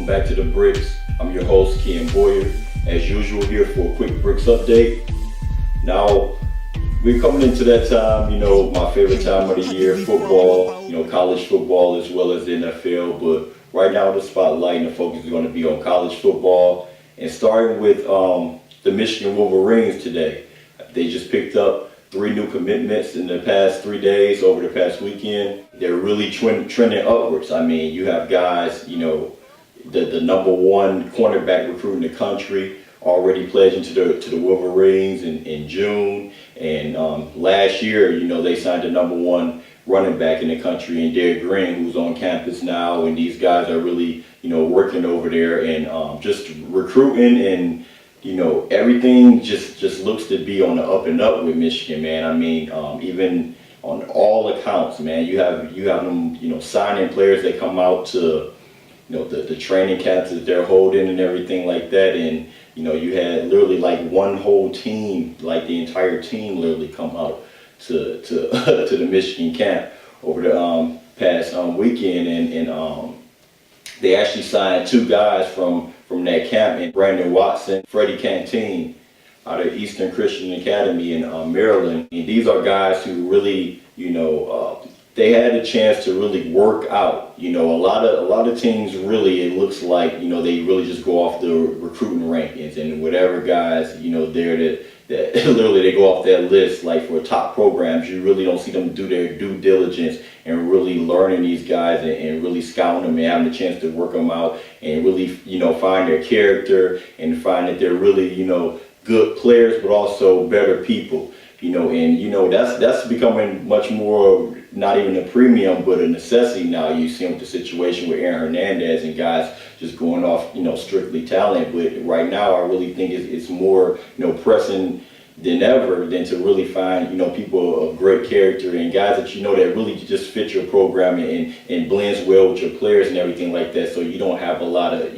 back to the Bricks. I'm your host, Ken Boyer. As usual, here for a quick Bricks update. Now, we're coming into that time, my favorite time of the year, football, college football as well as the NFL. But right now, the spotlight and the focus is going to be on college football. And starting with the Michigan Wolverines today. They just picked up 3 new commitments in the past 3 days over the past weekend. They're really trending upwards. I mean, you have guys, the number 1 cornerback recruit in the country already pledging to the Wolverines in June. And last year, they signed the number 1 running back in the country in Derek Green, who's on campus now. And these guys are really, working over there and just recruiting and everything just looks to be on the up and up with Michigan, man. I mean, even on all accounts, man, you have them, signing players that come out to, the training camps that they're holding and everything like that. And, you had literally like one whole team, like the entire team literally come out to to the Michigan camp over the past weekend. And they actually signed 2 guys from that camp, and Brandon Watson, Freddie Canteen out of Eastern Christian Academy in Maryland. And these are guys who really, they had a chance to really work out. A lot of teams really, it looks like, they really just go off the recruiting rankings and whatever guys, there that literally they go off that list. Like for top programs, you really don't see them do their due diligence and really learning these guys and really scouting them and having the chance to work them out and really, find their character and find that they're really, good players, but also better people. That's becoming much more, not even a premium, but a necessity now. You see with the situation with Aaron Hernandez and guys just going off, strictly talent. But right now, I really think it's more, pressing than ever than to really find, people of great character and guys that that really just fit your program and blends well with your players and everything like that. So you don't have a lot of,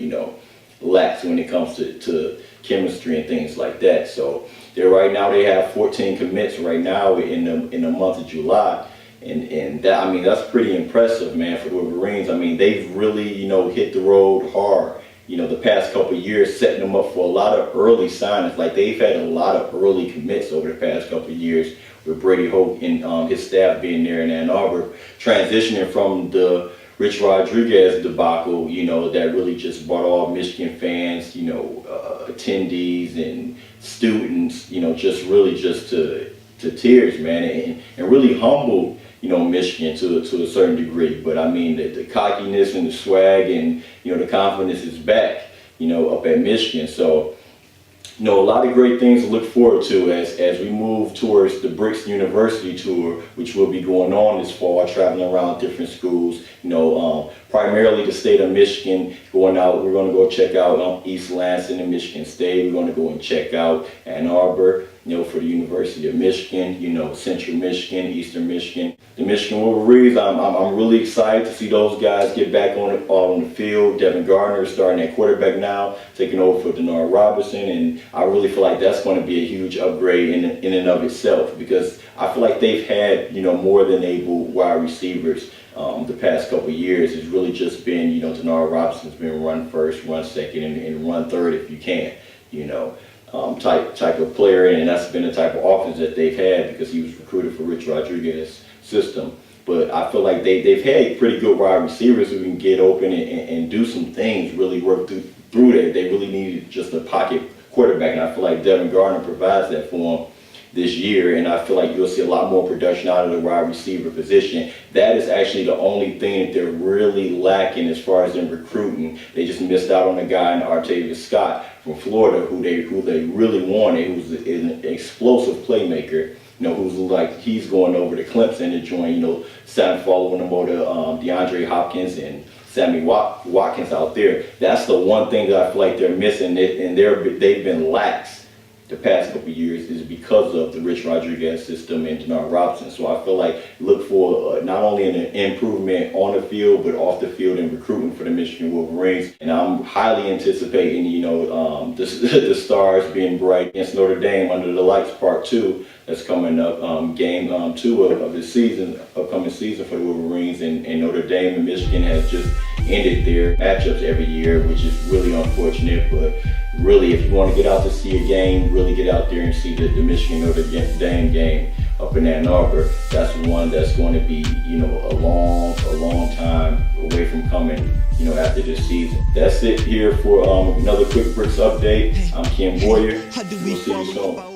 lacks when it comes to chemistry and things like that. So right now they have 14 commits right now in the month of July. And that, that's pretty impressive, man, for the Wolverines. They've really, hit the road hard, the past couple of years, setting them up for a lot of early signings. Like they've had a lot of early commits over the past couple of years with Brady Hoke and his staff being there in Ann Arbor, transitioning from the Rich Rodriguez debacle, that really just brought all Michigan fans, attendees and students, just to tears, man, and really humbled, Michigan to a certain degree. But the cockiness and the swag and, the confidence is back, up at Michigan. So, a lot of great things to look forward to as we move towards the Bricks University tour, which will be going on this fall, traveling around different schools, primarily the state of Michigan, going out. We're going to go check out East Lansing and Michigan State. We're going to go and check out Ann Arbor, for the University of Michigan, Central Michigan, Eastern Michigan. The Michigan Wolverines, I'm really excited to see those guys get back on the field. Devin Gardner is starting at quarterback now, taking over for Denard Robertson, and I really feel like that's going to be a huge upgrade in and of itself, because I feel like they've had, more than able wide receivers the past couple of years. It's really just been, Denard Robinson's been run first, run second, and run third if you can, type of player, and that's been the type of offense that they've had because he was recruited for Rich Rodriguez's system. But I feel like they've had pretty good wide receivers who can get open and do some things, really work through that. They really needed just a pocket quarterback, and I feel like Devin Gardner provides that for them this year, and I feel like you'll see a lot more production out of the wide receiver position. That is actually the only thing that they're really lacking as far as in recruiting. They just missed out on a guy in Artavius Scott from Florida who they really wanted, who's an explosive playmaker, who's like he's going over to Clemson to join, Sam following him over to DeAndre Hopkins and Sammy Watkins out there. That's the one thing that I feel like they're missing, and they've been lax the past couple of years is because of the Rich Rodriguez system and Denard Robinson. So I feel like look for not only an improvement on the field, but off the field in recruiting for the Michigan Wolverines. And I'm highly anticipating, the stars being bright against Notre Dame under the lights part 2 that's coming up, game 2 of the season, upcoming season for the Wolverines. And Notre Dame and Michigan has just, ended their matchups every year, which is really unfortunate. But really, if you want to get out to see a game, really get out there and see the Michigan Notre Dame game up in Ann Arbor. That's one that's going to be, a long time away from coming, after this season. That's it here for another Quick Bricks update. I'm Ken Boyer. We'll see you soon.